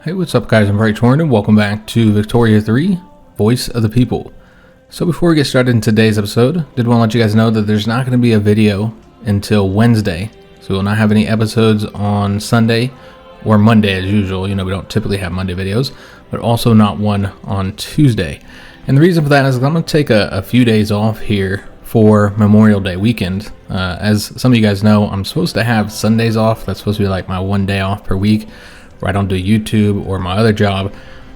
Hey, what's up guys, I'm Praetorian and welcome back to Victoria 3, Voice of the People. So before we get started in today's episode, did want to let you guys know that there's not going to be a video until Wednesday. So we'll not have any episodes on Sunday or Monday as usual. You know, we don't typically have Monday videos, but also not one on Tuesday. And the reason for that is I'm going to take a few days off here for Memorial Day weekend. As some of you guys know, I'm supposed to have Sundays off. That's supposed to be like my one day off per week, where I don't do YouTube or my other job.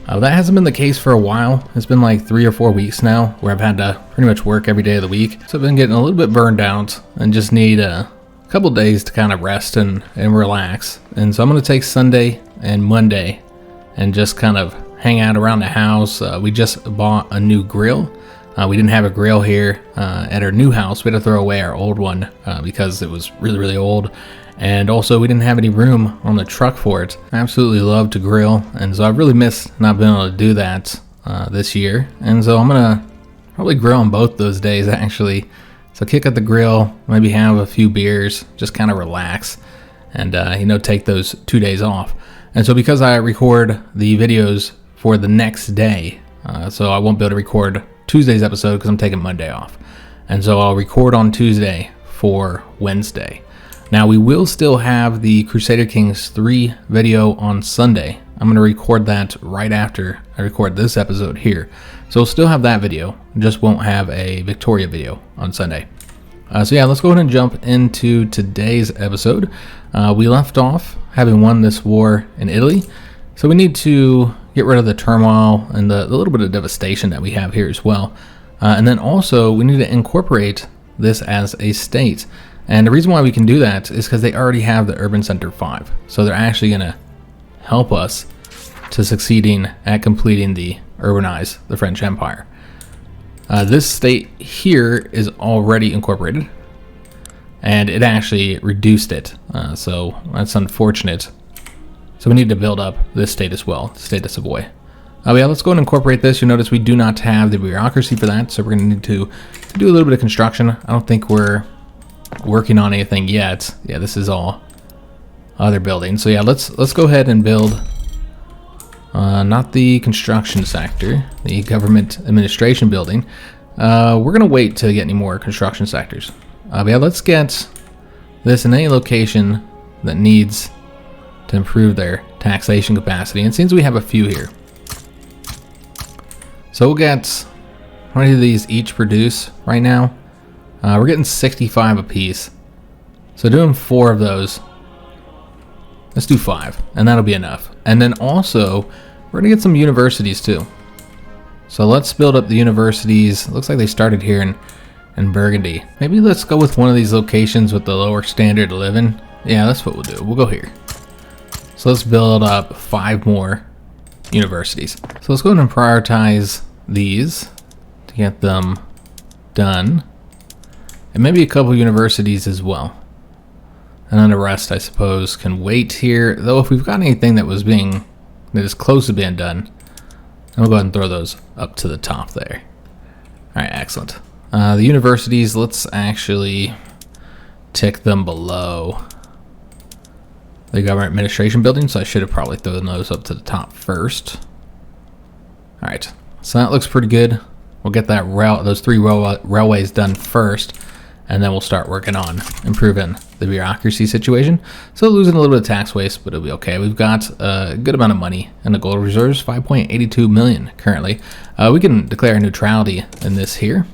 That hasn't been the case for a while. It's been like 3 or 4 weeks now where I've had to pretty much work every day of the week. So I've been getting a little bit burned out and just need a couple days to kind of rest and relax. And so I'm going to take Sunday and Monday and just kind of hang out around the house. We just bought a new grill. We didn't have a grill here at our new house. We had to throw away our old one because it was really, really old. And also we didn't have any room on the truck for it. I absolutely love to grill, and so I've really missed not being able to do that this year. And so I'm gonna probably grill on both those days actually. So kick at the grill, maybe have a few beers, just kind of relax, and take those 2 days off. And so because I record the videos for the next day, so I won't be able to record Tuesday's episode because I'm taking Monday off. And so I'll record on Tuesday for Wednesday. Now we will still have the Crusader Kings 3 video on Sunday. I'm going to record that right after I record this episode here. So we'll still have that video, just won't have a Victoria video on Sunday. So yeah, let's go ahead and jump into today's episode. We left off having won this war in Italy. So we need to get rid of the turmoil and the little bit of devastation that we have here as well. And then also we need to incorporate this as a state. And the reason why we can do that is because they already have the Urban Center 5. So they're actually going to help us to succeeding at completing the urbanize the French Empire. This state here is already incorporated, and it actually reduced it. So that's unfortunate. So we need to build up this state as well, the state of Savoy. Yeah, let's go and incorporate this. You'll notice we do not have the bureaucracy for that, so we're going to need to do a little bit of construction. I don't think we're working on anything yet. Yeah, this is all other buildings. So yeah, let's go ahead and build not the construction sector, the government administration building. We're gonna wait to get any more construction sectors. Yeah, let's get this in any location that needs to improve their taxation capacity, and it seems we have a few here. So we'll get, how many of these each produce right now? We're getting 65 apiece. So doing 4 of those. Let's do 5, and that'll be enough. And then also, we're gonna get some universities too. So let's build up the universities. Looks like they started here in Burgundy. Maybe let's go with one of these locations with the lower standard of living. Yeah, that's what we'll do. We'll go here. So let's build up 5 more universities. So let's go ahead and prioritize these to get them done. And maybe a couple universities as well. And then the rest, I suppose, can wait here. Though if we've got anything that is close to being done, we'll go ahead and throw those up to the top there. Alright, excellent. The universities, let's actually tick them below the government administration building, so I should have probably thrown those up to the top first. Alright, so that looks pretty good. We'll get that those 3 railways done first, and then we'll start working on improving the bureaucracy situation. So losing a little bit of tax waste, but it'll be okay. We've got a good amount of money in the gold reserves, 5.82 million currently. We can declare neutrality in this here.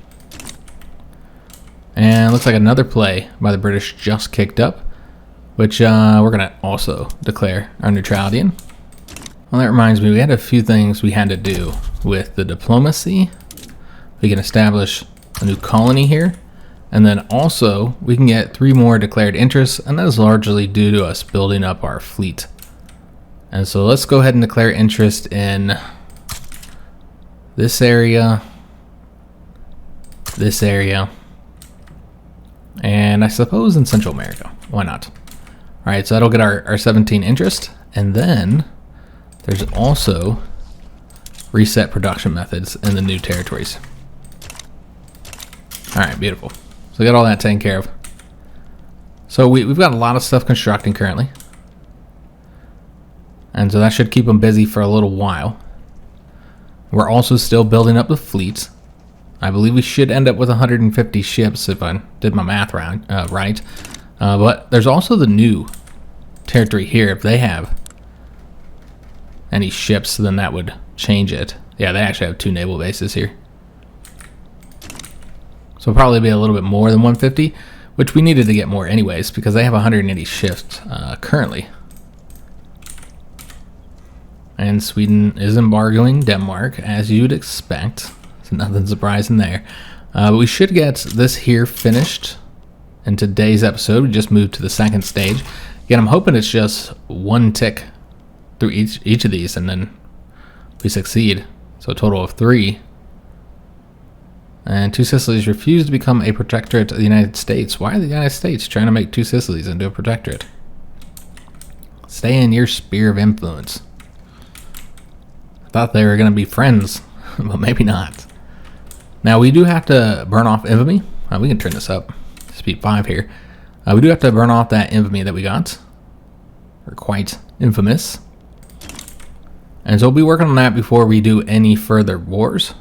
And looks like another play by the British just kicked up, which we're gonna also declare our neutrality in. Well, that reminds me, we had a few things we had to do with the diplomacy. We can establish a new colony here. And then also, we can get 3 more declared interests, and that is largely due to us building up our fleet. And so let's go ahead and declare interest in this area, and I suppose in Central America. Why not? All right, so that'll get our 17 interest, and then there's also reset production methods in the new territories. All right, beautiful. So we got all that taken care of. So we've got a lot of stuff constructing currently. And so that should keep them busy for a little while. We're also still building up the fleet. I believe we should end up with 150 ships if I did my math right. But there's also the new territory here. If they have any ships, then that would change it. Yeah, they actually have 2 naval bases here. So it'll probably be a little bit more than 150, which we needed to get more anyways, because they have 180 ships currently. And Sweden is embargoing Denmark, as you'd expect. So nothing surprising there. But we should get this here finished in today's episode. We just moved to the second stage. Again, I'm hoping it's just 1 tick through each of these, and then we succeed. So a total of 3. And 2 Sicilies refuse to become a protectorate of the United States. Why are the United States trying to make 2 Sicilies into a protectorate? Stay in your sphere of influence. I thought they were going to be friends, but maybe not. Now, we do have to burn off infamy. We can turn this up. Speed 5 here. We do have to burn off that infamy that we got. We're quite infamous. And so we'll be working on that before we do any further wars,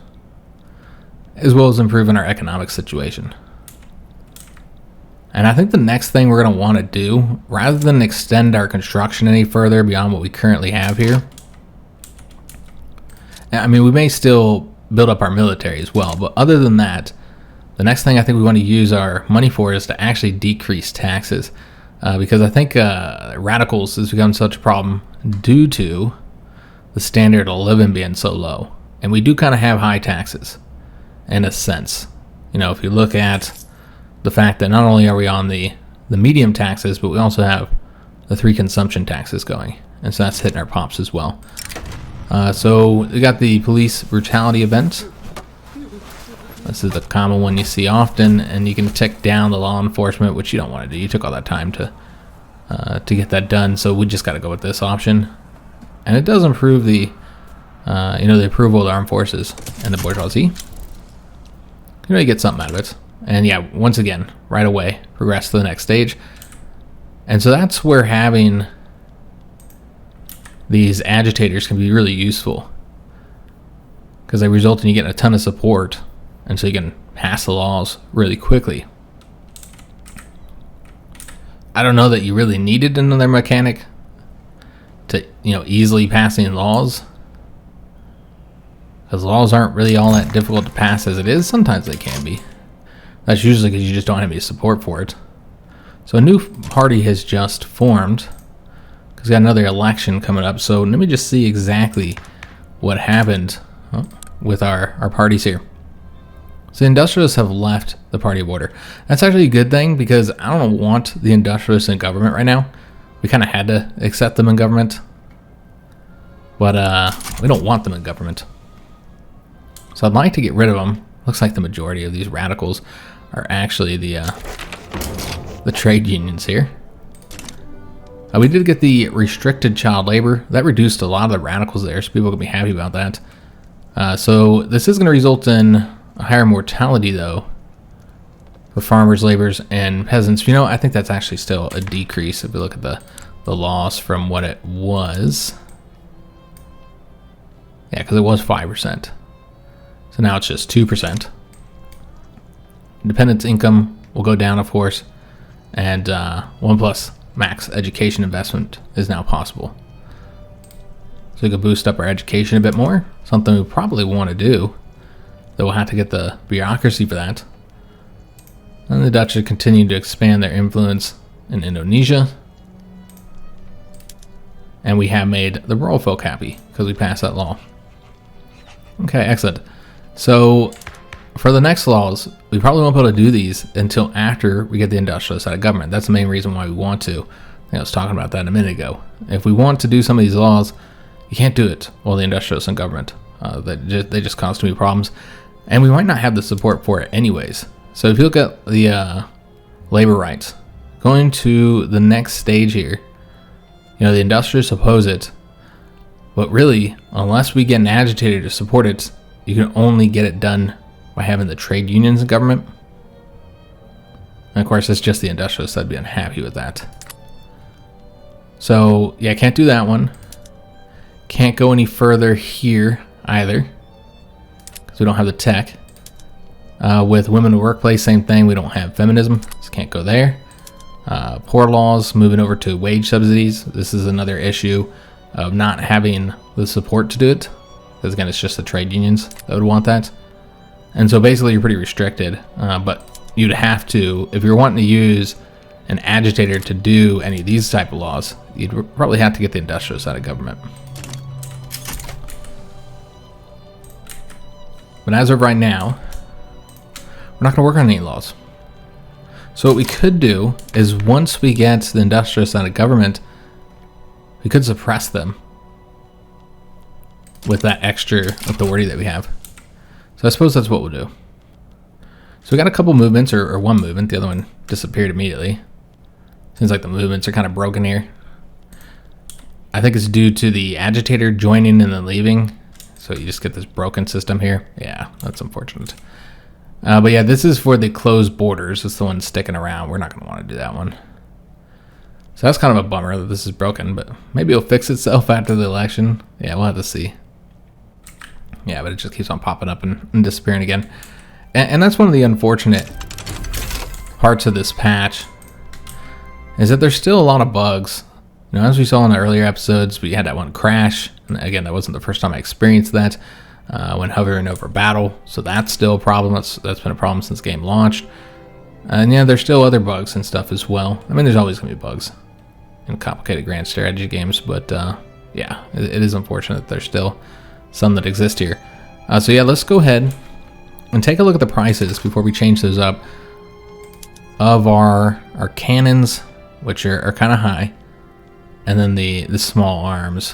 as well as improving our economic situation. And I think the next thing we're going to want to do, rather than extend our construction any further beyond what we currently have here, I mean, we may still build up our military as well, but other than that, the next thing I think we want to use our money for is to actually decrease taxes, because I think radicals has become such a problem due to the standard of living being so low. And we do kind of have high taxes in a sense. You know, if you look at the fact that not only are we on the medium taxes, but we also have the 3 consumption taxes going. And so that's hitting our pops as well. So we got the police brutality event. This is the common one you see often, and you can tick down the law enforcement, which you don't want to do. You took all that time to get that done, so we just got to go with this option. And it does improve the, the approval of the armed forces and the bourgeoisie. You can really get something out of it. And yeah, once again, right away, progress to the next stage. And so that's where having these agitators can be really useful, because they result in you getting a ton of support, and so you can pass the laws really quickly. I don't know that you really needed another mechanic to, easily passing laws, because laws aren't really all that difficult to pass as it is. Sometimes they can be. That's usually because you just don't have any support for it. So a new party has just formed. We've got another election coming up, so let me just see exactly what happened with our parties here. So the industrialists have left the party of order. That's actually a good thing, because I don't want the industrialists in government right now. We kind of had to accept them in government, but we don't want them in government. So I'd like to get rid of them. Looks like the majority of these radicals are actually the trade unions here. We did get the restricted child labor. That reduced a lot of the radicals there, so people can be happy about that. So this is going to result in a higher mortality, though, for farmers, laborers, and peasants. I think that's actually still a decrease if we look at the loss from what it was. Yeah, because it was 5%. So now it's just 2%. Dependents' income will go down, of course, and 1+ max education investment is now possible. So we can boost up our education a bit more, something we probably want to do, though we'll have to get the bureaucracy for that. And the Dutch have continued to expand their influence in Indonesia. And we have made the rural folk happy because we passed that law. Okay, excellent. So for the next laws, we probably won't be able to do these until after we get the industrialists out of government. That's the main reason why we want to. I was talking about that a minute ago. If we want to do some of these laws, you can't do it while the industrialists in government. They just cause too many problems. And we might not have the support for it anyways. So if you look at the labor rights, going to the next stage here, the industrialists oppose it. But really, unless we get an agitator to support it, you can only get it done by having the trade unions in government. And of course, it's just the industrialists that'd be unhappy with that. So yeah, I can't do that one. can't go any further here either, because we don't have the tech. With women in the workplace, same thing. We don't have feminism, so can't go there. Poor laws, moving over to wage subsidies. This is another issue of not having the support to do it, because again, it's just the trade unions that would want that. And so basically you're pretty restricted, but you'd have to, if you're wanting to use an agitator to do any of these type of laws, you'd probably have to get the industrialist out of government. But as of right now, we're not going to work on any laws. So what we could do is, once we get the industrialists out of government, we could suppress them with that extra authority that we have. So I suppose that's what we'll do. So we got a couple movements, or one movement. The other one disappeared immediately. Seems like the movements are kind of broken here. I think it's due to the agitator joining and then leaving. So you just get this broken system here. Yeah, that's unfortunate. But yeah, this is for the closed borders. It's the one sticking around. We're not going to want to do that one. So that's kind of a bummer that this is broken, but maybe it'll fix itself after the election. Yeah, we'll have to see. Yeah, but it just keeps on popping up and disappearing again. And that's one of the unfortunate parts of this patch, is that there's still a lot of bugs. You know, as we saw in the earlier episodes, we had that one crash. And again, that wasn't the first time I experienced that when hovering over battle. So that's still a problem. That's been a problem since the game launched. And yeah, there's still other bugs and stuff as well. I mean, there's always going to be bugs in complicated grand strategy games. But yeah, it is unfortunate that there's still some that exist here. So yeah, let's go ahead and take a look at the prices before we change those up of our cannons, which are kind of high, and then the small arms,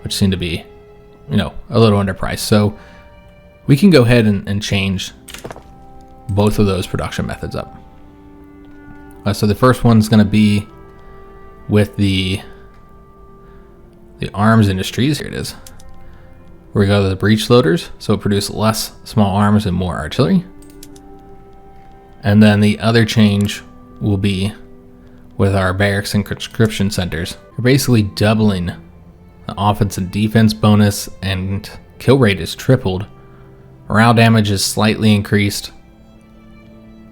which seem to be, you know, a little underpriced. So we can go ahead and change both of those production methods up. So the first one's going to be with the arms industries. Here it is. We go to the breech loaders, so it produces less small arms and more artillery. And then the other change will be with our barracks and conscription centers. We're basically doubling the offense and defense bonus, and kill rate is tripled. Morale damage is slightly increased.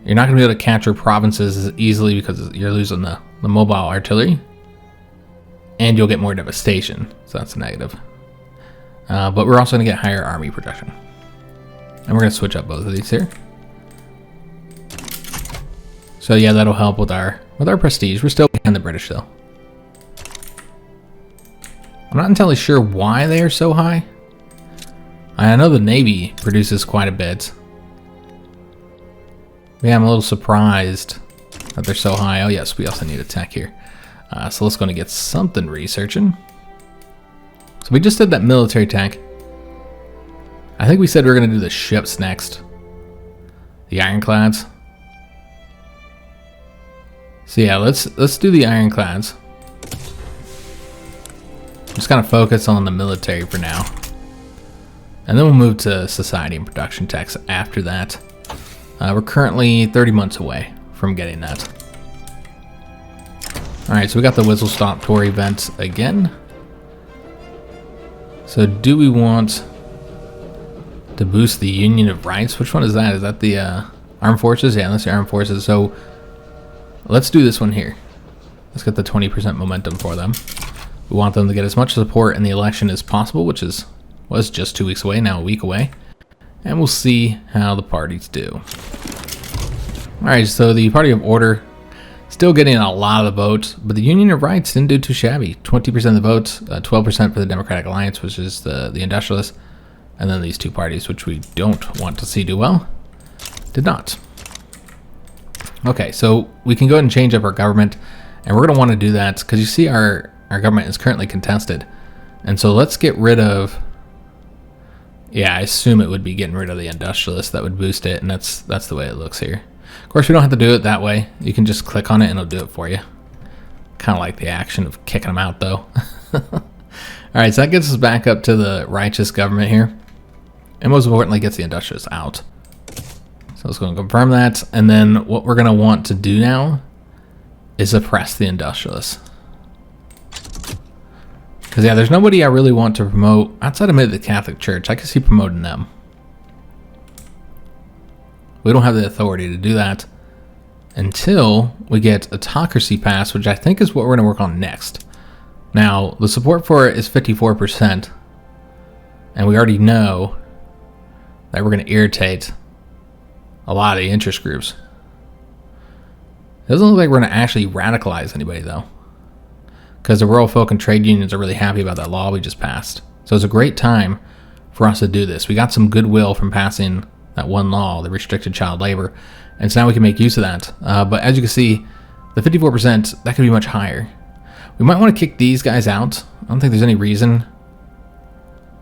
You're not going to be able to capture provinces as easily because you're losing the mobile artillery. And you'll get more devastation, so that's a negative. But we're also going to get higher army production. And we're going to switch up both of these here. So yeah, that'll help with our prestige. We're still behind the British though. I'm not entirely sure why they are so high. I know the Navy produces quite a bit. Yeah, I'm a little surprised that they're so high. Oh yes, we also need a tech here. So let's go and get something researching. So we just did that military tech. I think we said we were going to do the ships next. The ironclads. So yeah, let's do the ironclads. Just kind of focus on the military for now. And then we'll move to society and production techs after that. We're currently 30 months away from getting that. Alright, so we got the Whistle Stop Tour event again. So do we want to boost the Union of Rights? Which one is that? Is that the Armed Forces? Yeah, that's the Armed Forces. So let's do this one here. Let's get the 20% momentum for them. We want them to get as much support in the election as possible, which was just 2 weeks away, now a week away. And we'll see how the parties do. Alright, so the Party of Order still getting a lot of the votes, but the Union of Rights didn't do too shabby. 20% of the votes, 12% for the Democratic Alliance, which is the industrialists, and then these two parties, which we don't want to see do well, did not. Okay, so we can go ahead and change up our government, and we're going to want to do that because you see our government is currently contested. And so let's get rid of, yeah, I assume it would be getting rid of the industrialists that would boost it, and that's the way it looks here. Of course, we don't have to do it that way. You can just click on it and it'll do it for you. Kind of like the action of kicking them out, though. Alright, so that gets us back up to the righteous government here. And most importantly, gets the industrialists out. So let's go and confirm that. And then what we're going to want to do now is suppress the industrialists. Because, yeah, there's nobody I really want to promote outside of maybe the Catholic Church. I can see promoting them. We don't have the authority to do that until we get autocracy passed, which I think is what we're going to work on next. Now, the support for it is 54%. And we already know that we're going to irritate a lot of the interest groups. It doesn't look like we're going to actually radicalize anybody, though. Because the rural folk and trade unions are really happy about that law we just passed. So it's a great time for us to do this. We got some goodwill from passing that one law, the restricted child labor. And so now we can make use of that. But as you can see, the 54%, that could be much higher. We might want to kick these guys out. I don't think there's any reason.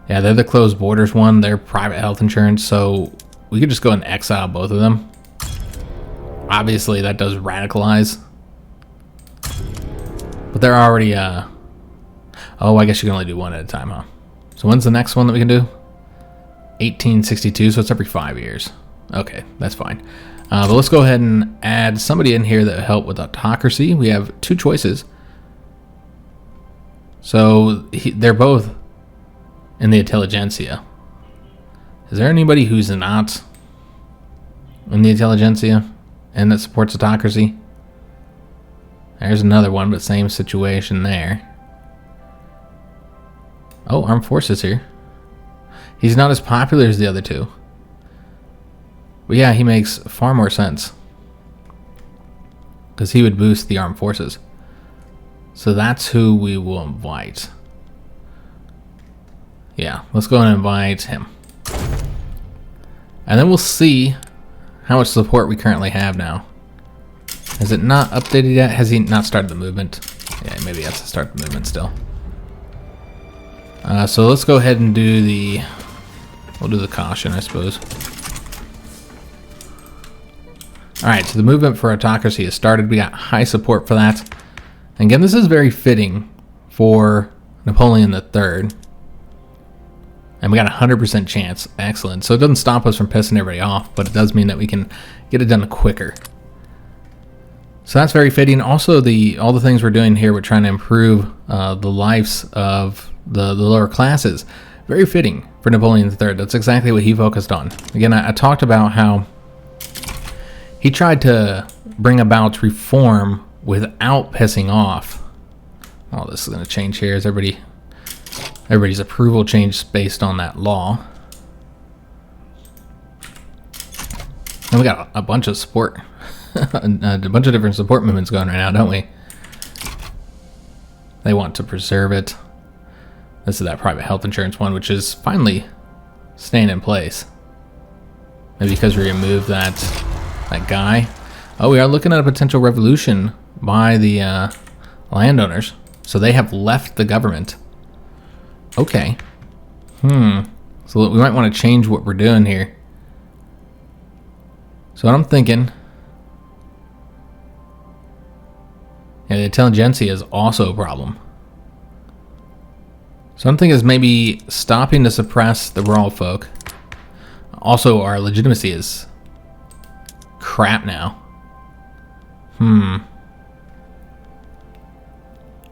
Yeah, they're the closed borders one. They're private health insurance. So we could just go and exile both of them. Obviously, that does radicalize. But they're already, oh, I guess you can only do one at a time, huh? So when's the next one that we can do? 1862, so it's every 5 years. Okay, that's fine. But let's go ahead and add somebody in here that will help with autocracy. We have two choices. So they're both in the intelligentsia. Is there anybody who's not in the intelligentsia and that supports autocracy? There's another one, but same situation there. Oh, armed forces here. He's not as popular as the other two. But yeah, he makes far more sense. Because he would boost the armed forces. So that's who we will invite. Yeah, let's go and invite him. And then we'll see how much support we currently have now. Has it not updated yet? Has he not started the movement? Yeah, maybe he has to start the movement still. So let's go ahead and do the... We'll do the caution, I suppose. Alright, so the movement for autocracy has started. We got high support for that. And again, this is very fitting for Napoleon III. And we got a 100% chance. Excellent. So it doesn't stop us from pissing everybody off, but it does mean that we can get it done quicker. So that's very fitting. Also, all the things we're doing here, we're trying to improve the lives of the lower classes. Very fitting for Napoleon III. That's exactly what he focused on. Again, I talked about how he tried to bring about reform without pissing off. Oh, this is going to change here. Is everybody's approval changed based on that law. And we got a bunch of support. A bunch of different support movements going right now, don't we? They want to preserve it. This is that private health insurance one, which is finally staying in place. Maybe because we removed that guy. Oh, we are looking at a potential revolution by the landowners. So they have left the government. Okay. So we might want to change what we're doing here. So what I'm thinking... Yeah, the intelligentsia is also a problem. So I'm thinking is maybe stopping to suppress the rural folk. Also, our legitimacy is crap now. I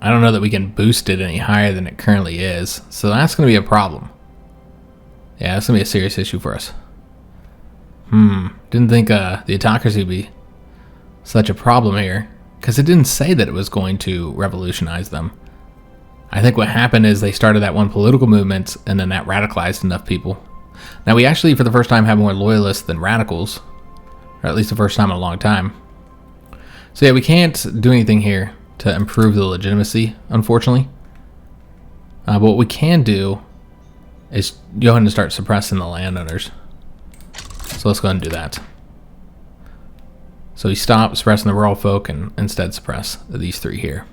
don't know that we can boost it any higher than it currently is. So that's going to be a problem. Yeah, that's going to be a serious issue for us. Didn't think the autocracy would be such a problem here. Because it didn't say that it was going to revolutionize them. I think what happened is they started that one political movement, and then that radicalized enough people. Now, we actually, for the first time, have more loyalists than radicals. Or at least the first time in a long time. So yeah, we can't do anything here to improve the legitimacy, unfortunately. But what we can do is go ahead and start suppressing the landowners. So let's go ahead and do that. So we stop suppressing the rural folk and instead suppress these three here.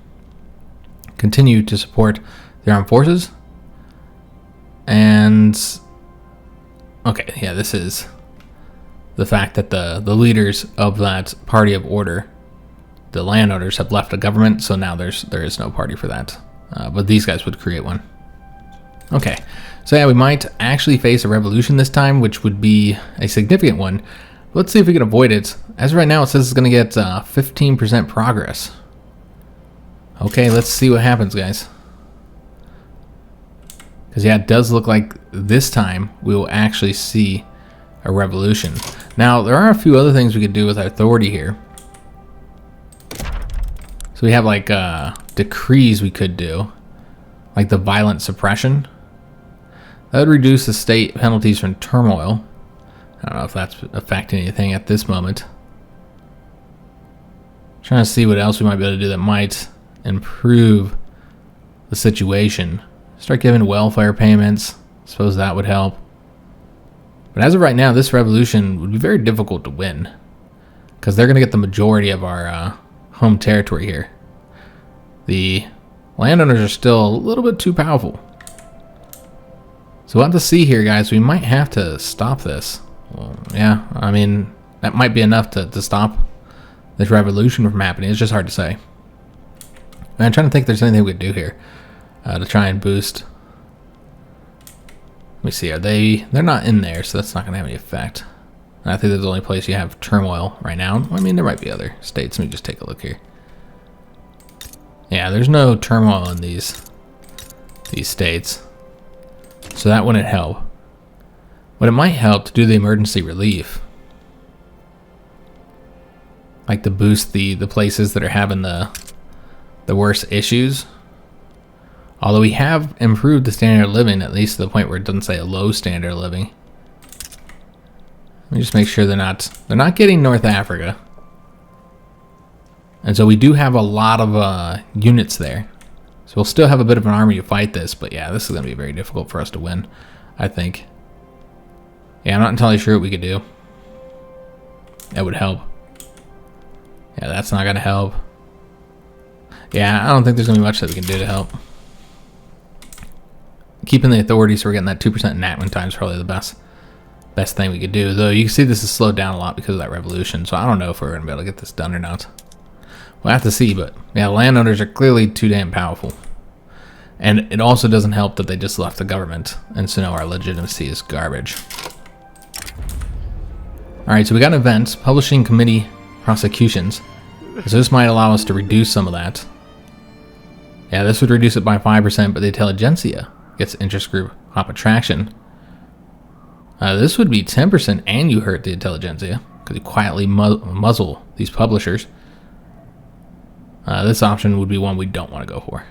Continue to support the armed forces. And okay, yeah, this is the fact that the leaders of that party of order, the landowners, have left the government, so now there is no party for that. But these guys would create one. Okay, so yeah, we might actually face a revolution this time, which would be a significant one. Let's see if we can avoid it. As of right now, it says it's going to get 15% progress. Okay, let's see what happens, guys. Because yeah, it does look like this time we will actually see a revolution. Now, there are a few other things we could do with our authority here. So we have like decrees we could do, like the violent suppression. That would reduce the state penalties from turmoil. I don't know if that's affecting anything at this moment. Trying to see what else we might be able to do that might improve the situation. Start giving welfare payments. Suppose that would help. But as of right now, this revolution would be very difficult to win, because they're going to get the majority of our home territory here. The landowners are still a little bit too powerful. So we'll have to see here, guys. We might have to stop this. Well, yeah, I mean, that might be enough to stop this revolution from happening. It's just hard to say. I'm trying to think if there's anything we could do here to try and boost. Let me see. They're not in there, so that's not going to have any effect. And I think that's the only place you have turmoil right now. I mean, there might be other states. Let me just take a look here. Yeah, there's no turmoil in these states, so that wouldn't help. But it might help to do the emergency relief, like to boost the places that are having the worst issues. Although we have improved the standard of living, at least to the point where it doesn't say a low standard of living. Let me just make sure they're not getting North Africa. And so we do have a lot of units there. So we'll still have a bit of an army to fight this, but yeah, this is going to be very difficult for us to win, I think. Yeah, I'm not entirely sure what we could do. That would help. Yeah, that's not going to help. Yeah, I don't think there's going to be much that we can do to help. Keeping the authority so we're getting that 2% enactment time is probably the best thing we could do. Though you can see this is slowed down a lot because of that revolution, so I don't know if we're going to be able to get this done or not. We'll have to see, but yeah, landowners are clearly too damn powerful. And it also doesn't help that they just left the government, and so now our legitimacy is garbage. Alright, so we got events, publishing committee prosecutions. So this might allow us to reduce some of that. Yeah, this would reduce it by 5%, but the intelligentsia gets interest group hop attraction. This would be 10%, and you hurt the intelligentsia, because you quietly muzzle these publishers. This option would be one we don't want to go for.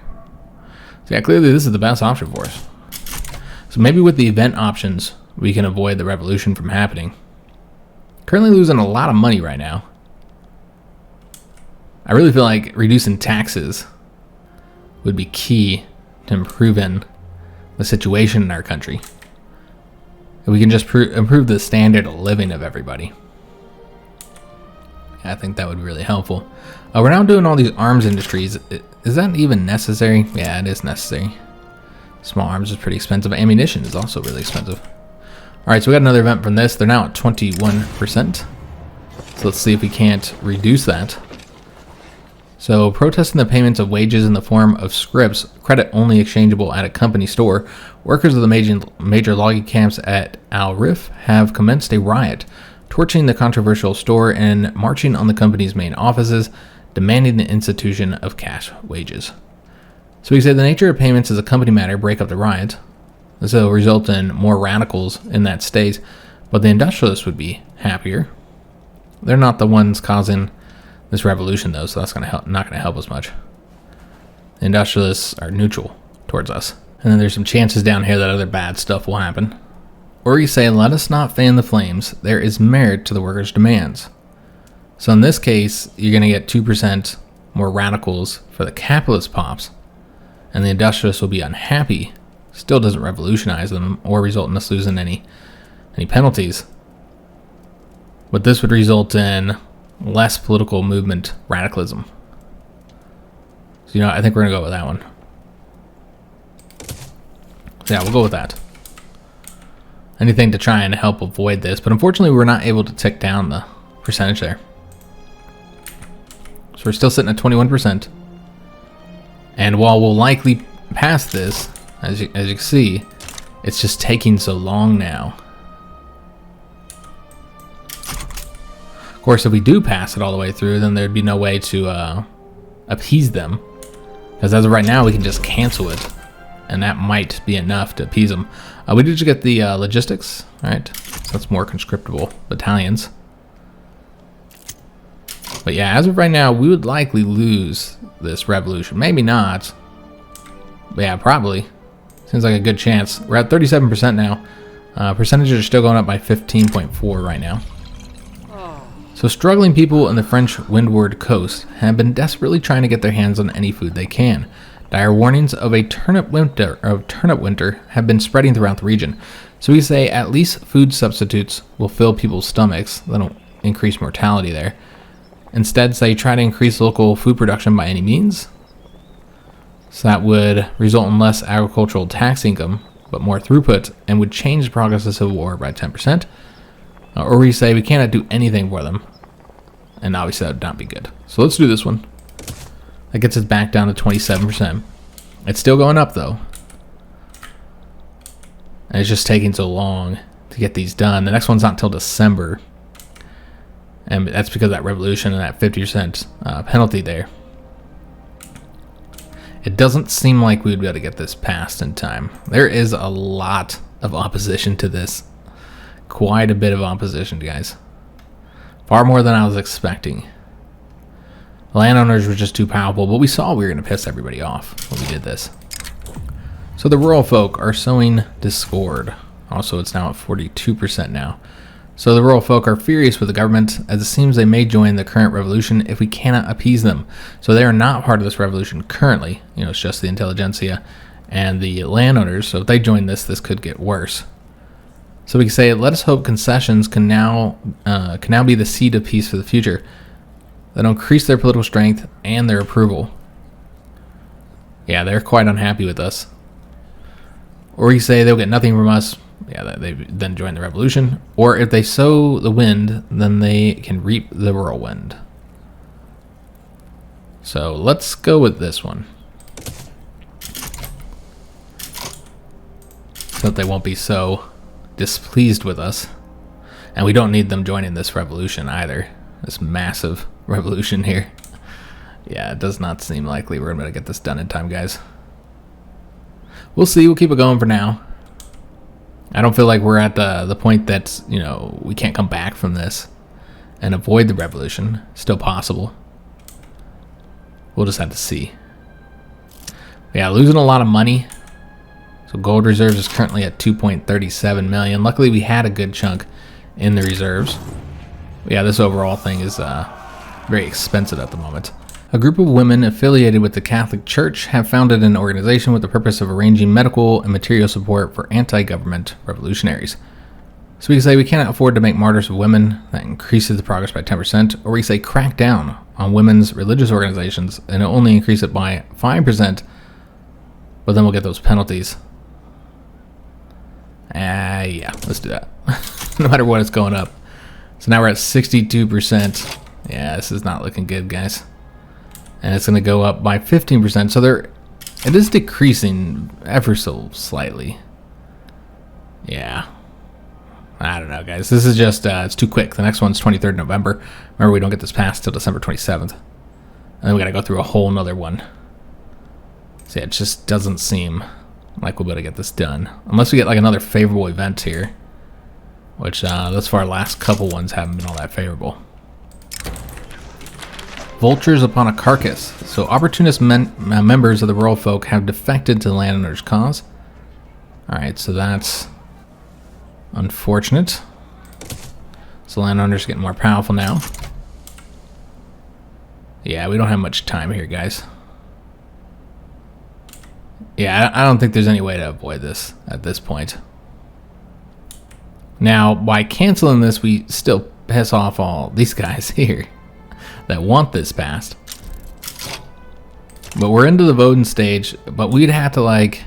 So yeah, clearly this is the best option for us. So maybe with the event options, we can avoid the revolution from happening. Currently losing a lot of money right now. I really feel like reducing taxes would be key to improving the situation in our country. If we can just improve the standard of living of everybody. I think that would be really helpful. We're now doing all these arms industries. Is that even necessary? Yeah, it is necessary. Small arms is pretty expensive. Ammunition is also really expensive. Alright, so we got another event from this. They're now at 21%. So let's see if we can't reduce that. So, protesting the payments of wages in the form of scrips, credit only exchangeable at a company store, workers of the major logging camps at Al Rif have commenced a riot, torching the controversial store and marching on the company's main offices, demanding the institution of cash wages. So we say the nature of payments as a company matter break up the riot. This will result in more radicals in that state, but the industrialists would be happier. They're not the ones causing this revolution, though, so that's not going to help us much. The industrialists are neutral towards us. And then there's some chances down here that other bad stuff will happen. Or you say, let us not fan the flames. There is merit to the workers' demands. So in this case, you're going to get 2% more radicals for the capitalist pops, and the industrialists will be unhappy. Still doesn't revolutionize them or result in us losing any penalties. But this would result in less political movement radicalism. So, I think we're going to go with that one. So yeah, we'll go with that. Anything to try and help avoid this, but unfortunately we're not able to tick down the percentage there. So we're still sitting at 21%. And while we'll likely pass this, as you can see, it's just taking so long now. Of course, if we do pass it all the way through, then there'd be no way to appease them. Because as of right now, we can just cancel it and that might be enough to appease them. We did just get the logistics, all right? So that's more conscriptable battalions. But yeah, as of right now, we would likely lose this revolution. Maybe not. But yeah, probably. Seems like a good chance. We're at 37% now. Percentages are still going up by 15.4 right now. So struggling people in the French windward coast have been desperately trying to get their hands on any food they can. Dire warnings of a turnip winter have been spreading throughout the region. So we say at least food substitutes will fill people's stomachs. That'll increase mortality there. Instead, say try to increase local food production by any means. So that would result in less agricultural tax income, but more throughput, and would change the progress of civil war by 10%. Or we say we cannot do anything for them. And obviously that would not be good. So let's do this one. That gets us back down to 27%. It's still going up though. And it's just taking so long to get these done. The next one's not until December. And that's because of that revolution and that 50% penalty there. It doesn't seem like we would be able to get this passed in time. There is a lot of opposition to this. Quite a bit of opposition, guys. Far more than I was expecting. The landowners were just too powerful, but we saw we were going to piss everybody off when we did this. So the rural folk are sowing discord. Also, it's now at 42% now. So the rural folk are furious with the government, as it seems they may join the current revolution if we cannot appease them. So they are not part of this revolution currently. You know, it's just the intelligentsia and the landowners. So if they join this, this could get worse. So we can say, let us hope concessions can now be the seed of peace for the future. That'll increase their political strength and their approval. Yeah, they're quite unhappy with us. Or you say they'll get nothing from us. Yeah, they then join the revolution. Or if they sow the wind, then they can reap the whirlwind. So let's go with this one. So that they won't be so displeased with us. And we don't need them joining this revolution either. This massive revolution here. Yeah, it does not seem likely we're going to get this done in time, guys. We'll see. We'll keep it going for now. I don't feel like we're at the point that, you know, we can't come back from this and avoid the revolution. Still possible. We'll just have to see. Yeah, losing a lot of money. So gold reserves is currently at 2.37 million. Luckily, we had a good chunk in the reserves. But yeah, this overall thing is very expensive at the moment. A group of women affiliated with the Catholic Church have founded an organization with the purpose of arranging medical and material support for anti-government revolutionaries. So we can say we cannot afford to make martyrs of women. That increases the progress by 10%. Or we say crack down on women's religious organizations and it'll only increase it by 5%. But then we'll get those penalties. Yeah, let's do that. No matter what, it's going up. So now we're at 62%. Yeah, this is not looking good, guys. And it's going to go up by 15%. So it is decreasing ever so slightly. Yeah. I don't know, guys. This is just, it's too quick. The next one's 23rd November. Remember, we don't get this passed till December 27th. And then we got to go through a whole nother one. So yeah, it just doesn't seem like we'll be able to get this done. Unless we get like another favorable event here. Which, thus far, last couple ones haven't been all that favorable. Vultures upon a carcass. So opportunist members of the rural folk have defected to the landowners' cause. Alright, so that's unfortunate. So landowners are getting more powerful now. Yeah, we don't have much time here, guys. Yeah, I don't think there's any way to avoid this at this point. Now, by canceling this, we still piss off all these guys here that want this passed. But we're into the voting stage, but we'd have to like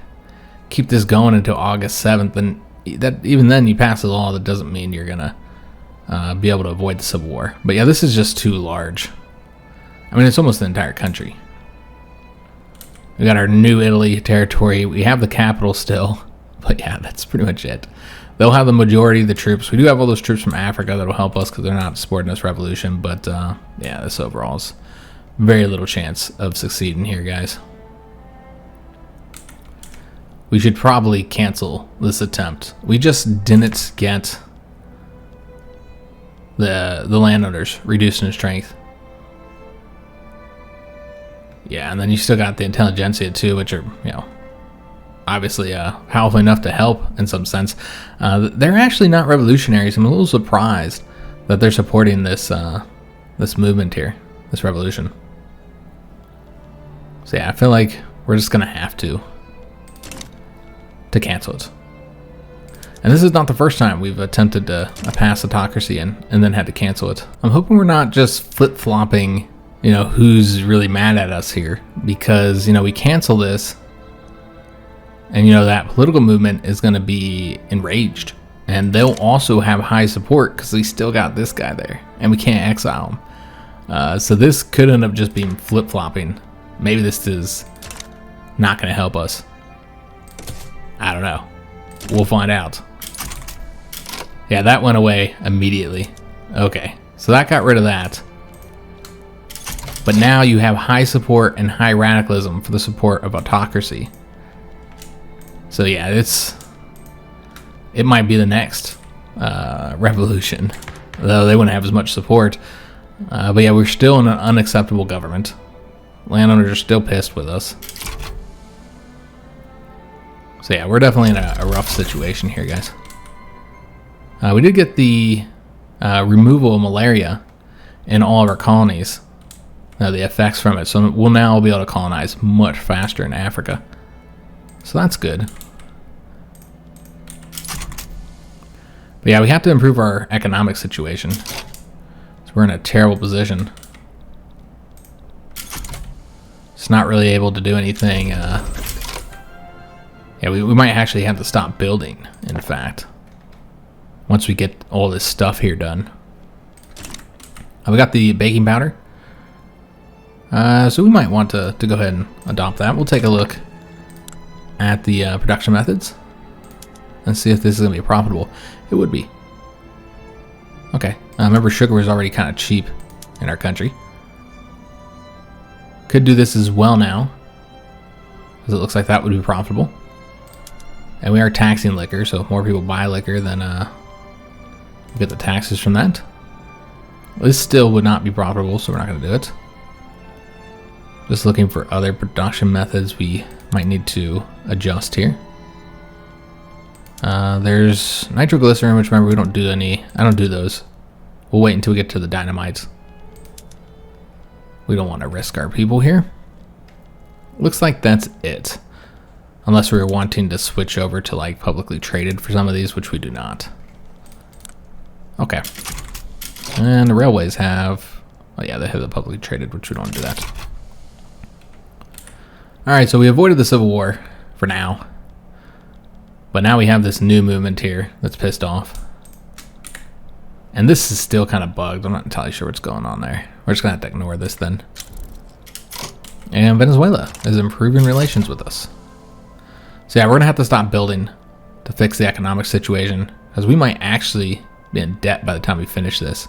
keep this going until August 7th, and that even then you pass a law that doesn't mean you're gonna be able to avoid the Civil War. But yeah, this is just too large. I mean, it's almost the entire country. We got our New Italy territory. We have the capital still, but yeah, that's pretty much it. They'll have the majority of the troops. We do have all those troops from Africa that'll help us because they're not supporting this revolution. But yeah, this overall is very little chance of succeeding here, guys. we should probably cancel this attempt. We just didn't get the landowners reduced in strength. Yeah, and then you still got the intelligentsia too, which are, you know, obviously powerful enough to help in some sense. They're actually not revolutionaries. I'm a little surprised that they're supporting this this movement here, this revolution. So yeah, I feel like we're just gonna have to cancel it. And this is not the first time we've attempted to pass autocracy and then had to cancel it. I'm hoping we're not just flip-flopping, you know, who's really mad at us here, because, you know, we cancel this and, you know, that political movement is going to be enraged, and they'll also have high support because we still got this guy there and we can't exile him. So this could end up just being flip-flopping. Maybe this is not going to help us. I don't know. We'll find out. Yeah, that went away immediately. Okay, so that got rid of that. But now you have high support and high radicalism for the support of autocracy. So yeah, it might be the next revolution, though they wouldn't have as much support. But yeah, we're still in an unacceptable government. Landowners are still pissed with us. So yeah, we're definitely in a rough situation here, guys. We did get the removal of malaria in all of our colonies. The effects from it. So we'll now be able to colonize much faster in Africa. So that's good. But yeah, we have to improve our economic situation. So we're in a terrible position. It's not really able to do anything. Yeah, we might actually have to stop building, in fact, once we get all this stuff here done. We got the baking powder. So we might want to go ahead and adopt that. We'll take a look at the production methods and see if this is going to be profitable. It would be. Okay. Remember, sugar was already kind of cheap in our country. Could do this as well now, because it looks like that would be profitable. And we are taxing liquor, so if more people buy liquor, then we get the taxes from that. This still would not be profitable, so we're not going to do it. Just looking for other production methods we might need to adjust here. There's nitroglycerin, which, remember, we don't do any. I don't do those. We'll wait until we get to the dynamites. We don't want to risk our people here. Looks like that's it. Unless we were wanting to switch over to like publicly traded for some of these, which we do not. Okay. And the railways have, oh yeah, they have the publicly traded, which we don't want to do that. Alright, so we avoided the Civil War for now. But now we have this new movement here that's pissed off. And this is still kind of bugged. I'm not entirely sure what's going on there. We're just going to have to ignore this then. And Venezuela is improving relations with us. So yeah, we're going to have to stop building to fix the economic situation, because we might actually be in debt by the time we finish this.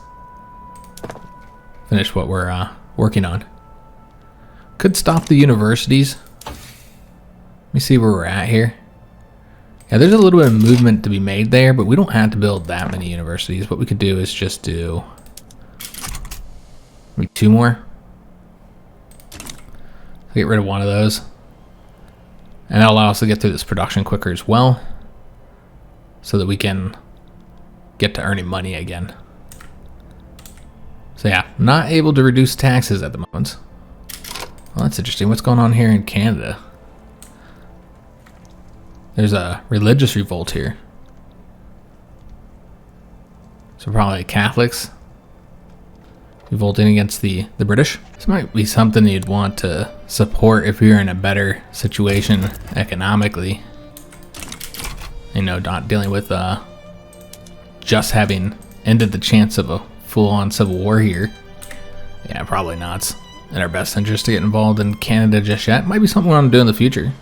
Finish what we're working on. Could stop the universities. Let me see where we're at here. Yeah, there's a little bit of movement to be made there, but we don't have to build that many universities. What we could do is just do maybe 2 more. Get rid of one of those. And that'll allow us to get through this production quicker as well, so that we can get to earning money again. So yeah, not able to reduce taxes at the moment. Well, that's interesting. What's going on here in Canada? There's a religious revolt here. So probably Catholics revolting against the British. This might be something you'd want to support if you're in a better situation economically. You know, not dealing with just having ended the chance of a full-on civil war here. Yeah, probably not in our best interest to get involved in Canada just yet. Might be something we want to do in the future.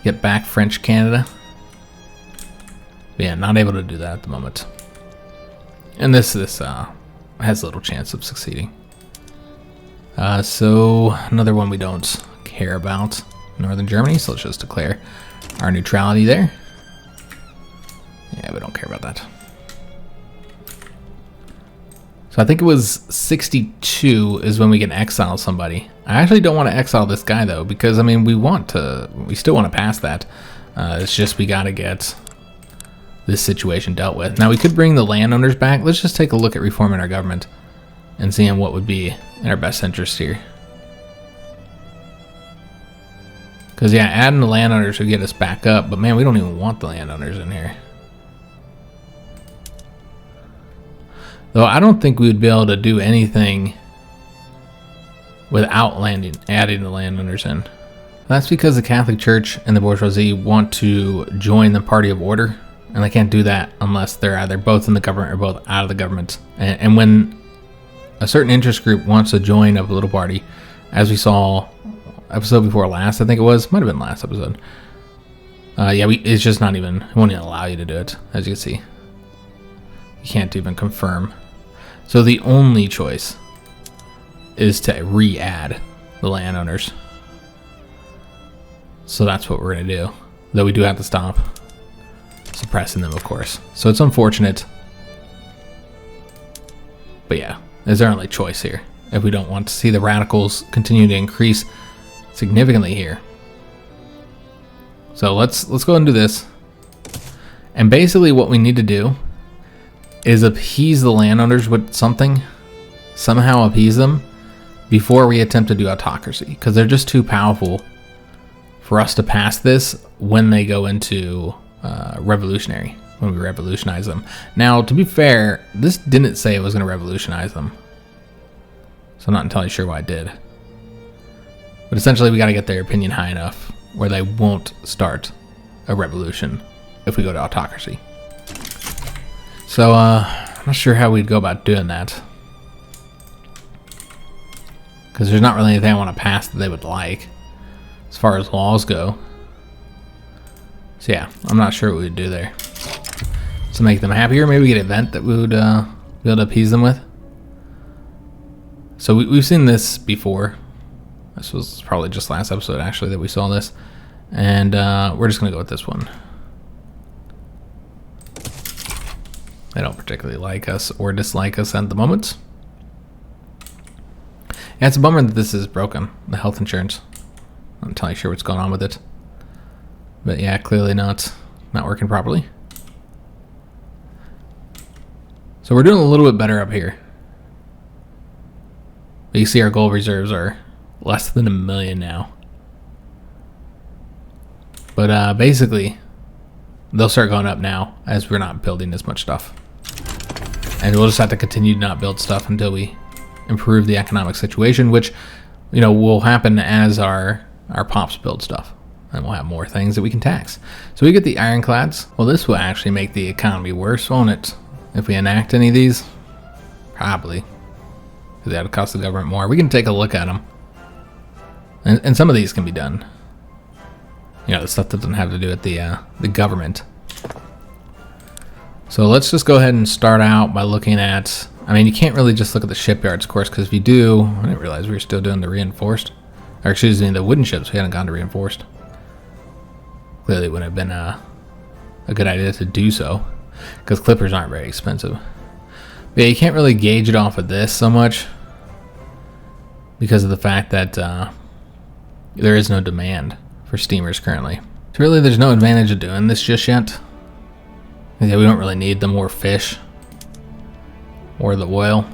Get back French Canada. But yeah, not able to do that at the moment. And this has little chance of succeeding. So another one we don't care about, Northern Germany. So let's just declare our neutrality there. Yeah, we don't care about that. So I think it was 62 is when we can exile somebody. I actually don't want to exile this guy though, because I mean we still want to pass that. It's just we gotta get this situation dealt with. Now we could bring the landowners back. Let's just take a look at reforming our government and seeing what would be in our best interest here. Because yeah, adding the landowners would get us back up, but man, we don't even want the landowners in here. Though I don't think we would be able to do anything without adding the landowners in. That's because the Catholic Church and the bourgeoisie want to join the party of order, and they can't do that unless they're either both in the government or both out of the government. And when a certain interest group wants to join a political party, as we saw episode before last, I think it was, might have been last episode. Yeah, it's just not even, it won't even allow you to do it, as you can see. You can't even confirm. So the only choice is to re-add the landowners. So that's what we're going to do. Though we do have to stop suppressing them, of course. So it's unfortunate. But yeah, it's our only choice here. If we don't want to see the radicals continue to increase significantly here. So let's go ahead and do this. And basically what we need to do is appease the landowners with something. Somehow appease them before we attempt to do autocracy. Because they're just too powerful for us to pass this when they go into revolutionary, when we revolutionize them. Now, to be fair, this didn't say it was going to revolutionize them. So I'm not entirely sure why it did. But essentially, we got to get their opinion high enough where they won't start a revolution if we go to autocracy. So, I'm not sure how we'd go about doing that. Because there's not really anything I want to pass that they would like, as far as laws go. So yeah, I'm not sure what we'd do there. To make them happier, maybe we get an event that we would be able to appease them with. So we've seen this before. This was probably just last episode, actually, that we saw this. And we're just going to go with this one. They don't particularly like us or dislike us at the moment. Yeah, it's a bummer that this is broken, the health insurance. I'm not entirely sure what's going on with it. But yeah, clearly not working properly. So we're doing a little bit better up here. But you see our gold reserves are less than 1 million now. But basically, they'll start going up now as we're not building as much stuff. And we'll just have to continue to not build stuff until we improve the economic situation, which, you know, will happen as our pops build stuff. And we'll have more things that we can tax. So we get the ironclads. Well, this will actually make the economy worse, won't it? If we enact any of these? Probably. Because that would cost the government more. We can take a look at them. And some of these can be done. You know, the stuff that doesn't have to do with the government. So let's just go ahead and start out by looking at... I mean, you can't really just look at the shipyards, of course, because if you do... I didn't realize we were still doing the reinforced. Or excuse me, the wooden ships. We hadn't gone to reinforced. Clearly it would have been a good idea to do so, because clippers aren't very expensive. But yeah, you can't really gauge it off of this so much because of the fact that there is no demand for steamers currently. So really there's no advantage of doing this just yet. Yeah, we don't really need the more fish or the oil.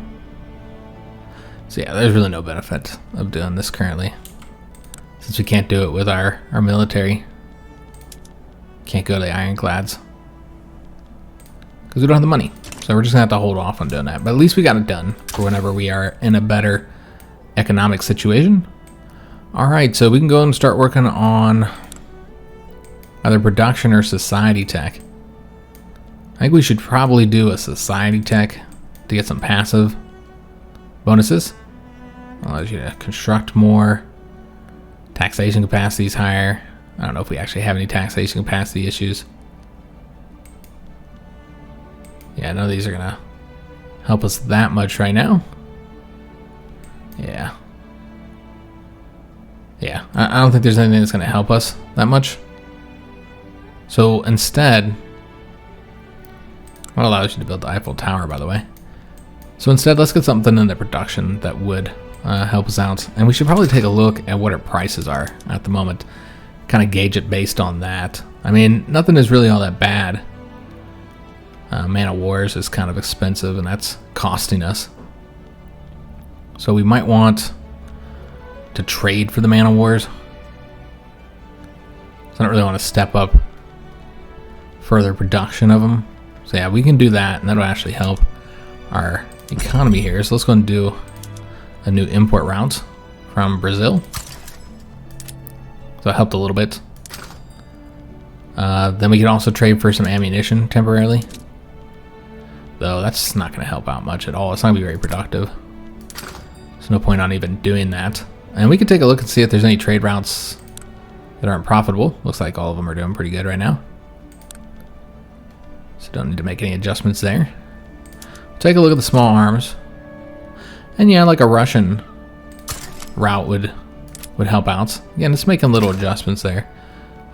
So yeah, there's really no benefit of doing this currently, since we can't do it with our military. Can't go to the ironclads because we don't have the money. So we're just gonna have to hold off on doing that. But at least we got it done for whenever we are in a better economic situation. All right, so we can go and start working on either production or society tech. I think we should probably do a society tech to get some passive bonuses. Allows you to construct more. Taxation capacity is higher. I don't know if we actually have any taxation capacity issues. Yeah, none of these are gonna help us that much right now. Yeah. Yeah, I don't think there's anything that's gonna help us that much. So instead, what allows you to build the Eiffel Tower, by the way. So instead, let's get something into production that would help us out. And we should probably take a look at what our prices are at the moment. Kind of gauge it based on that. I mean, nothing is really all that bad. Man of Wars is kind of expensive, and that's costing us. So we might want to trade for the Man of Wars. So I don't really want to step up further production of them. So yeah, we can do that, and that'll actually help our economy here. So let's go and do a new import route from Brazil. So it helped a little bit. Then we can also trade for some ammunition temporarily. Though that's not going to help out much at all. It's not going to be very productive. There's no point on even doing that. And we can take a look and see if there's any trade routes that aren't profitable. Looks like all of them are doing pretty good right now. So don't need to make any adjustments there. Take a look at the small arms. And yeah, like a Russian route would help out. Again, it's making little adjustments there.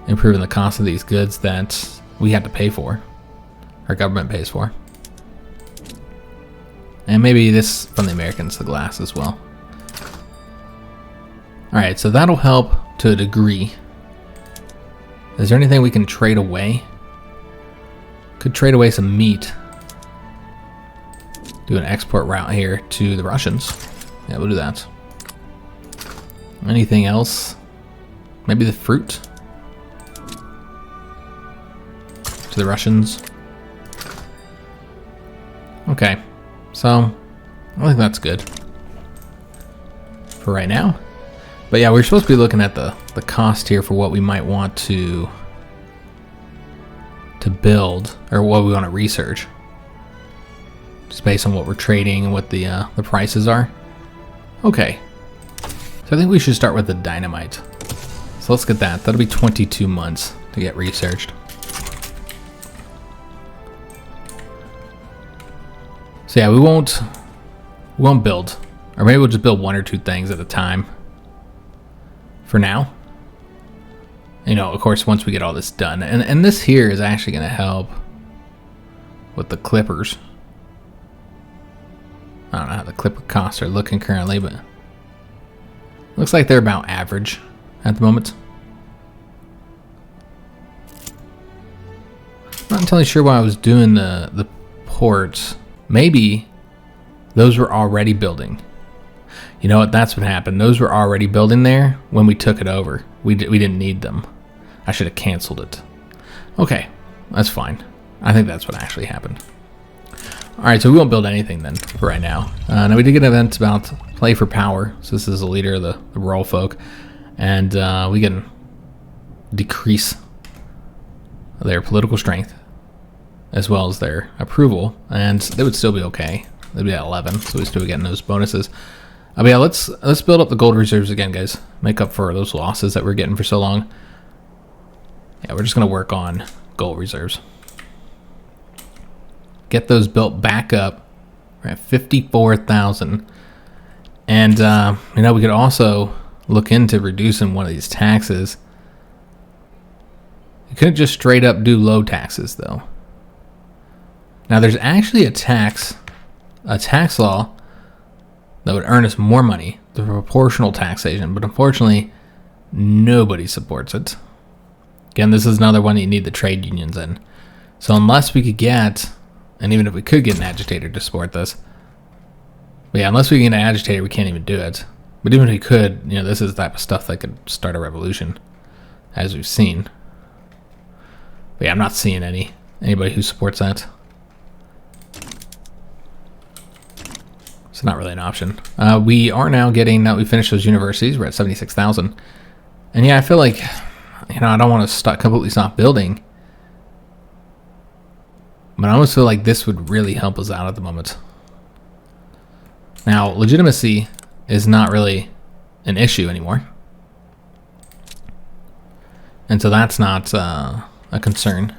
Improving the cost of these goods that we have to pay for. Our government pays for. And maybe this from the Americans, the glass as well. Alright, so that'll help to a degree. Is there anything we can trade away? Could trade away some meat. Do an export route here to the Russians. Yeah, we'll do that. Anything else? Maybe the fruit? To the Russians. Okay. So, I think that's good for right now. But yeah, we're supposed to be looking at the cost here for what we might want to build, or what we want to research. Just based on what we're trading and what the prices are. Okay. So I think we should start with the dynamite. So let's get that. That'll be 22 months to get researched. So yeah, we won't build, or maybe we'll just build one or two things at a time for now. You know, of course, once we get all this done. And this here is actually going to help with the clippers. I don't know how the clipper costs are looking currently, but looks like they're about average at the moment. Not entirely sure why I was doing the ports. Maybe those were already building. You know what? That's what happened. Those were already building there when we took it over. We didn't need them. I should have canceled it. Okay, that's fine. I think that's what actually happened. All right, so we won't build anything then for right now. Now we did get an event about play for power. So this is the leader of the rural folk, and we can decrease their political strength as well as their approval, and they would still be okay. They'd be at 11, so we still be getting those bonuses. But yeah, let's build up the gold reserves again, guys. Make up for those losses that we're getting for so long. Yeah, we're just gonna work on gold reserves. Get those built back up. We're at 54,000, and you know, we could also look into reducing one of these taxes. You couldn't just straight up do low taxes though. Now there's actually a tax law that would earn us more money, the proportional taxation, but unfortunately nobody supports it. Again, this is another one you need the trade unions in. So unless we could get, and even if we could get an agitator to support this, but yeah, unless we can get an agitator, we can't even do it. But even if we could, you know, this is the type of stuff that could start a revolution, as we've seen. But yeah, I'm not seeing anybody who supports that. It's not really an option. We are now getting, now we finished those universities, we're at 76,000. And yeah, I feel like, you know, I don't want to completely stop building. But I almost feel like this would really help us out at the moment. Now, legitimacy is not really an issue anymore. And so that's not a concern.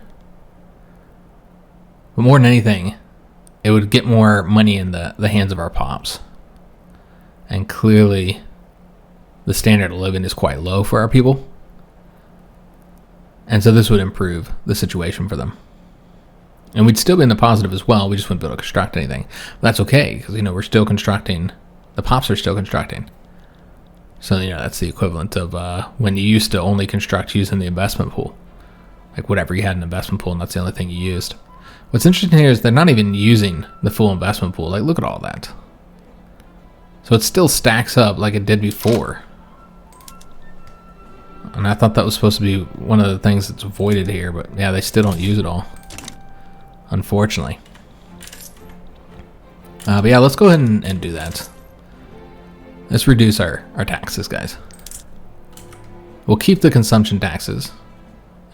But more than anything, it would get more money in the hands of our pops. And clearly, the standard of living is quite low for our people. And so this would improve the situation for them. And we'd still be in the positive as well. We just wouldn't be able to construct anything. But that's okay, because, you know, we're still constructing. The pops are still constructing. So, you know, that's the equivalent of when you used to only construct using the investment pool. Like whatever you had an investment pool, and that's the only thing you used. What's interesting here is they're not even using the full investment pool. Like, look at all that. So it still stacks up like it did before. And I thought that was supposed to be one of the things that's avoided here, but yeah, they still don't use it all, unfortunately. But yeah, let's go ahead and do that. Let's reduce our taxes, guys. We'll keep the consumption taxes.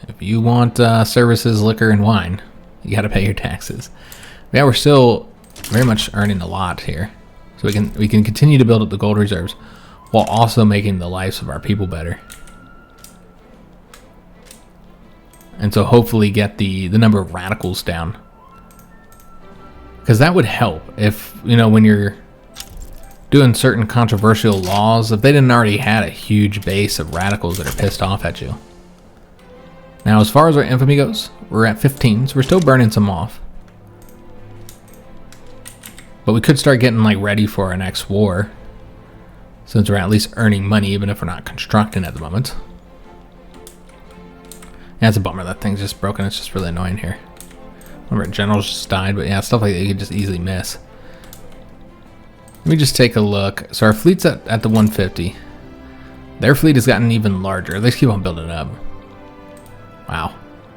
If you want services, liquor, and wine, you got to pay your taxes. But yeah, we're still very much earning a lot here, so we can continue to build up the gold reserves while also making the lives of our people better. And so hopefully get the number of radicals down, because that would help if, you know, when you're doing certain controversial laws, if they didn't already had a huge base of radicals that are pissed off at you. Now, as far as our infamy goes, we're at 15, so we're still burning some off. But we could start getting like ready for our next war, since we're at least earning money, even if we're not constructing at the moment. Yeah, it's a bummer that thing's just broken. It's just really annoying here. One of our generals just died, but yeah, stuff like that you could just easily miss. Let me just take a look. So our fleet's at the 150. Their fleet has gotten even larger. They just keep on building it up. Wow.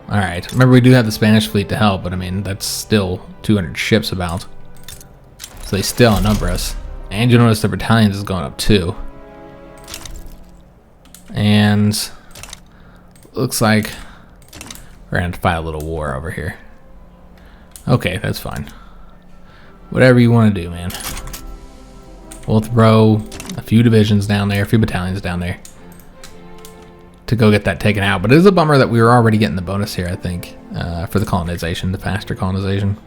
Alright. Remember, we do have the Spanish fleet to help, but I mean, that's still 200 ships about. So they still outnumber us. And you'll notice the battalions is going up too. And looks like we're going to have to fight a little war over here. Okay, that's fine. Whatever you want to do, man. We'll throw a few divisions down there, a few battalions down there to go get that taken out. But it is a bummer that we were already getting the bonus here, I think, for the colonization, the faster colonization.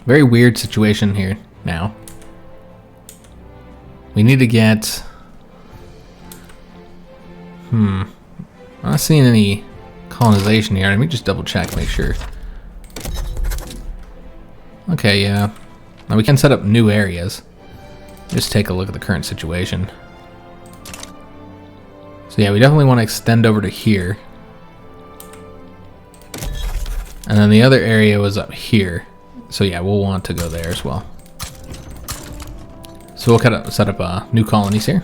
Very weird situation here now. We need to get... I'm not seeing any colonization here. Let me just double check, make sure. Okay, yeah. Now we can set up new areas. Just take a look at the current situation. So yeah, we definitely want to extend over to here. And then the other area was up here. So yeah, we'll want to go there as well. So we'll kind of set up new colonies here.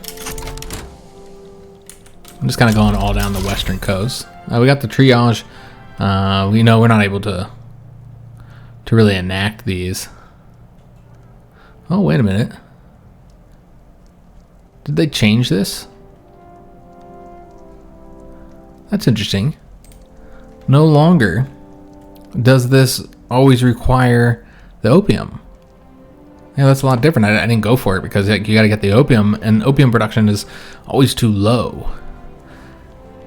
I'm just kind of going all down the western coast. We got the triage. We know we're not able to really enact these. Oh, wait a minute. Did they change this? That's interesting. No longer does this always require the opium. Yeah, that's a lot different. I didn't go for it because you got to get the opium, and opium production is always too low.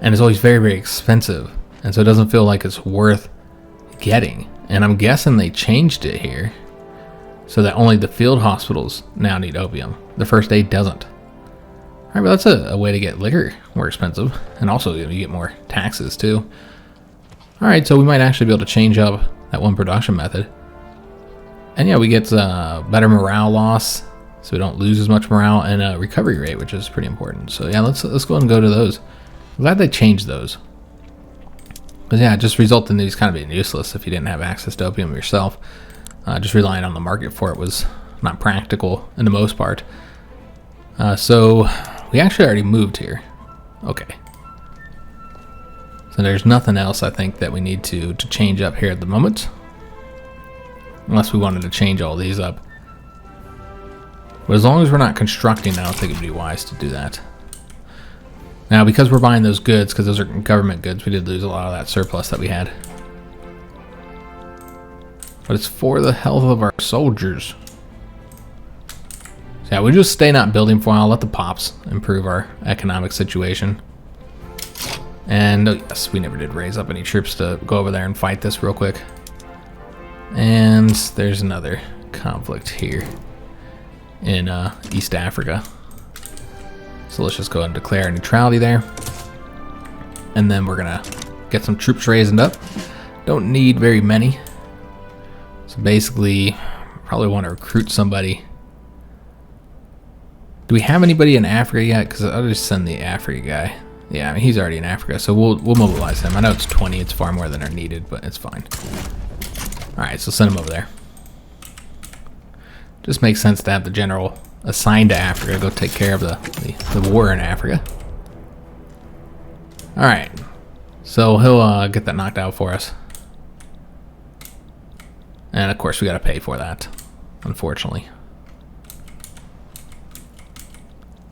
And it's always very, very expensive. And so it doesn't feel like it's worth getting. And I'm guessing they changed it here so that only the field hospitals now need opium. The first aid doesn't. All right, but that's a way to get liquor more expensive. And also you get more taxes too. All right, so we might actually be able to change up that one production method. And yeah, we get better morale loss, so we don't lose as much morale, and a recovery rate, which is pretty important. So yeah, let's go ahead and go to those. I'm glad they changed those. But yeah, it just resulted in these kind of being useless if you didn't have access to opium yourself. Just relying on the market for it was not practical in the most part. So we actually already moved here. Okay. So there's nothing else I think that we need to change up here at the moment. Unless we wanted to change all these up. But as long as we're not constructing, I don't think it'd be wise to do that. Now, because we're buying those goods, because those are government goods, we did lose a lot of that surplus that we had. But it's for the health of our soldiers. So yeah, we just stay not building for a while, let the pops improve our economic situation. And oh yes, we never did raise up any troops to go over there and fight this real quick. And there's another conflict here in East Africa. So let's just go ahead and declare neutrality there. and then we're gonna get some troops raised up. Don't need very many. So basically, probably want to recruit somebody. Do we have anybody in Africa yet? Because I'll just send the Africa guy. Yeah, I mean, he's already in Africa, so we'll mobilize him. I know it's 20, it's far more than are needed, but it's fine. Alright, so send him over there. Just makes sense to have the general assigned to Africa go take care of the war in Africa. Alright, so he'll get that knocked out for us. And of course we gotta pay for that, unfortunately.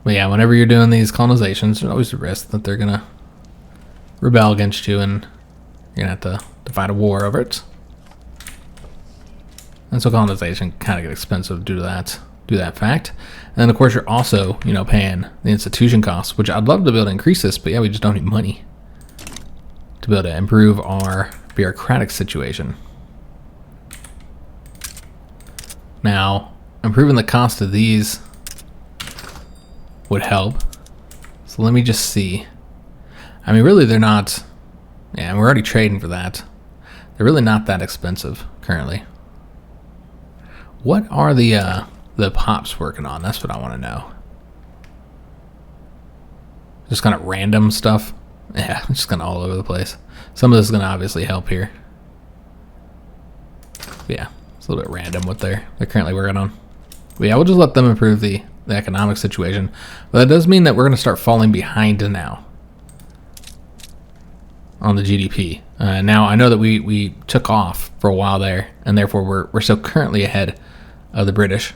But yeah, whenever you're doing these colonizations, there's always a risk that they're gonna rebel against you and you're gonna have to fight a war over it. And so colonization kind of get expensive due to that fact. And then of course you're also, you know, paying the institution costs, which I'd love to be able to increase this, but yeah, we just don't need money to be able to improve our bureaucratic situation. Now, improving the cost of these would help. So let me just see. I mean, really they're not, yeah, we're already trading for that. They're really not that expensive currently. What are the pops working on? That's what I want to know. Just kind of random stuff. Yeah, just kind of all over the place. Some of this is going to obviously help here. Yeah, it's a little bit random what they're currently working on. But yeah, we'll just let them improve the economic situation. But that does mean that we're going to start falling behind now on the GDP. Now, I know that we took off for a while there, and therefore we're still currently ahead of the British.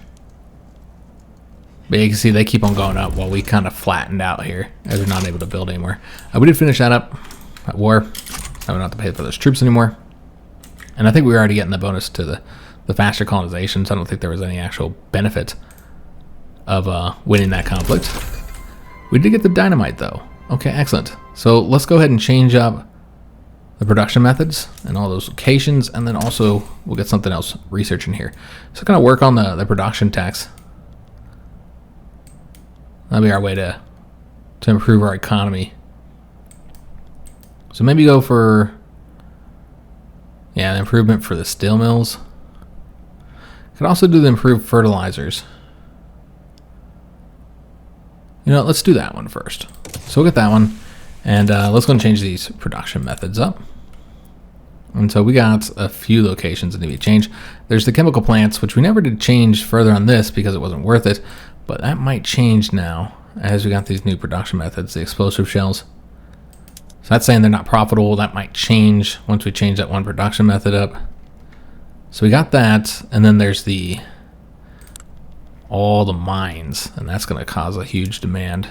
But you can see they keep on going up while we kind of flattened out here as we're not able to build anymore. We did finish that up, that war. Now we don't have to pay for those troops anymore. And I think we were already getting the bonus to the faster colonization, so I don't think there was any actual benefit of winning that conflict. We did get the dynamite though. Okay, excellent. So let's go ahead and change up the production methods and all those locations, and then also we'll get something else research in here. So kind of work on the production tax. That'll be our way to improve our economy. So maybe go for, yeah, the improvement for the steel mills. Could also do the improved fertilizers. You know, let's do that one first. So we'll get that one, and let's go and change these production methods up. And so we got a few locations that need to be changed. There's the chemical plants, which we never did change further on this because it wasn't worth it, but that might change now as we got these new production methods, the explosive shells. So that's saying they're not profitable. That might change once we change that one production method up. So we got that, and then there's all the mines, and that's going to cause a huge demand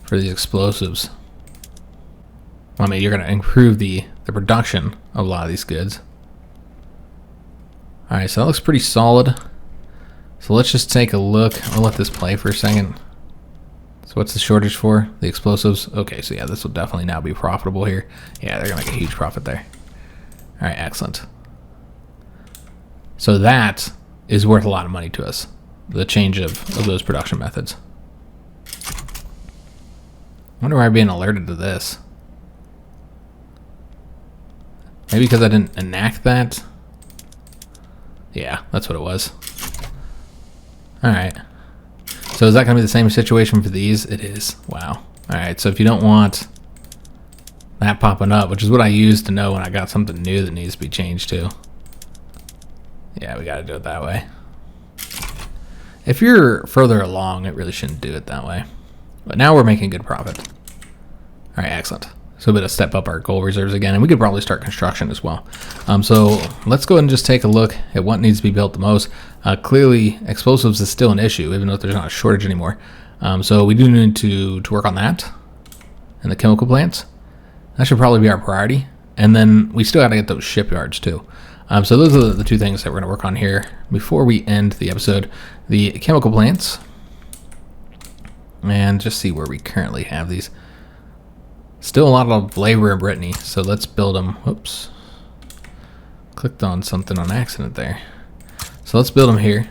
for these explosives. I mean, you're going to improve the production of a lot of these goods. Alright, so that looks pretty solid. So let's just take a look. I'll let this play for a second. So what's the shortage for? The explosives? Okay, so yeah, this will definitely now be profitable here. Yeah, they're going to make a huge profit there. Alright, excellent. So that is worth a lot of money to us, the change of those production methods. I wonder why I'm being alerted to this. Maybe because I didn't enact that? Yeah, that's what it was. Alright. So is that going to be the same situation for these? It is. Wow. Alright, so if you don't want that popping up, which is what I use to know when I got something new that needs to be changed to. Yeah, we got to do it that way. If you're further along, it really shouldn't do it that way. But now we're making good profit. Alright, excellent. So a bit of step up our gold reserves again, and we could probably start construction as well. So let's go ahead and just take a look at what needs to be built the most. Clearly, explosives is still an issue, even though there's not a shortage anymore. So we do need to work on that and the chemical plants. That should probably be our priority. And then we still got to get those shipyards too. So those are the two things that we're going to work on here before we end the episode. The chemical plants, and just see where we currently have these. Still a lot of labor in Brittany, so let's build them. Whoops. Clicked on something on accident there. So let's build them here.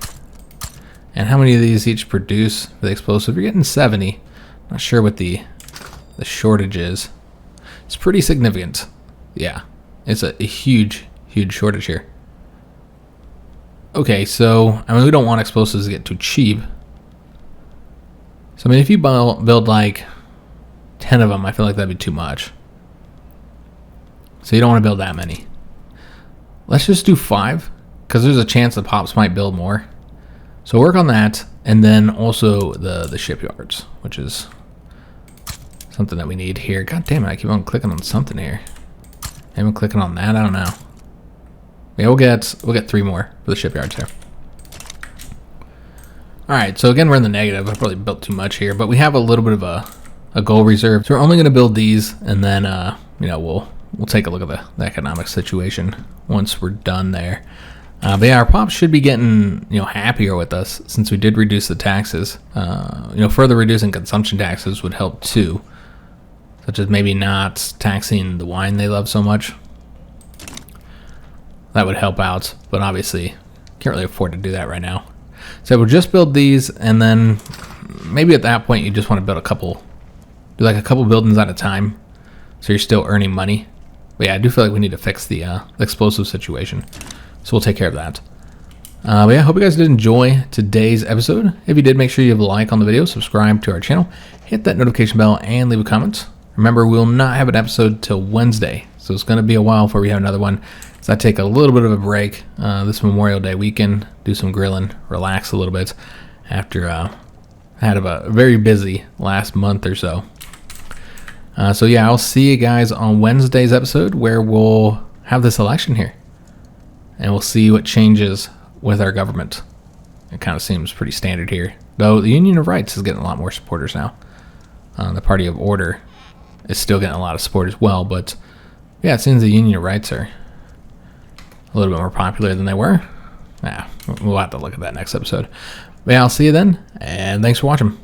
And how many of these each produce for the explosive? You're getting 70. Not sure what the shortage is. It's pretty significant. Yeah, it's a huge shortage here. Okay, so, I mean, we don't want explosives to get too cheap. So, I mean, if you build like 10 of them, I feel like that'd be too much. So you don't want to build that many. Let's just do 5, because there's a chance the pops might build more. So work on that, and then also the shipyards, which is something that we need here. God damn it, I keep on clicking on something here. Maybe I'm clicking on that, I don't know. Yeah, we'll get 3 more for the shipyards here. Alright, so again, we're in the negative. I probably built too much here, but we have a little bit of a gold reserve. So we're only going to build these, and then, you know, we'll take a look at the economic situation once we're done there. But yeah, our pops should be getting, you know, happier with us since we did reduce the taxes. You know, further reducing consumption taxes would help too, such as maybe not taxing the wine they love so much. That would help out, but obviously can't really afford to do that right now. So we'll just build these, and then maybe at that point you just want to build do like a couple buildings at a time, so you're still earning money. But yeah, I do feel like we need to fix the explosive situation. So we'll take care of that. But yeah, I hope you guys did enjoy today's episode. If you did, make sure you have a like on the video, subscribe to our channel, hit that notification bell, and leave a comment. Remember, we'll not have an episode till Wednesday, so it's going to be a while before we have another one. So I take a little bit of a break this Memorial Day weekend, do some grilling, relax a little bit after had a very busy last month or so. So yeah, I'll see you guys on Wednesday's episode where we'll have this election here. And we'll see what changes with our government. It kind of seems pretty standard here. Though the Union of Rights is getting a lot more supporters now. The Party of Order is still getting a lot of support as well. But yeah, it seems the Union of Rights are a little bit more popular than they were. Yeah, we'll have to look at that next episode. But yeah, I'll see you then. And thanks for watching.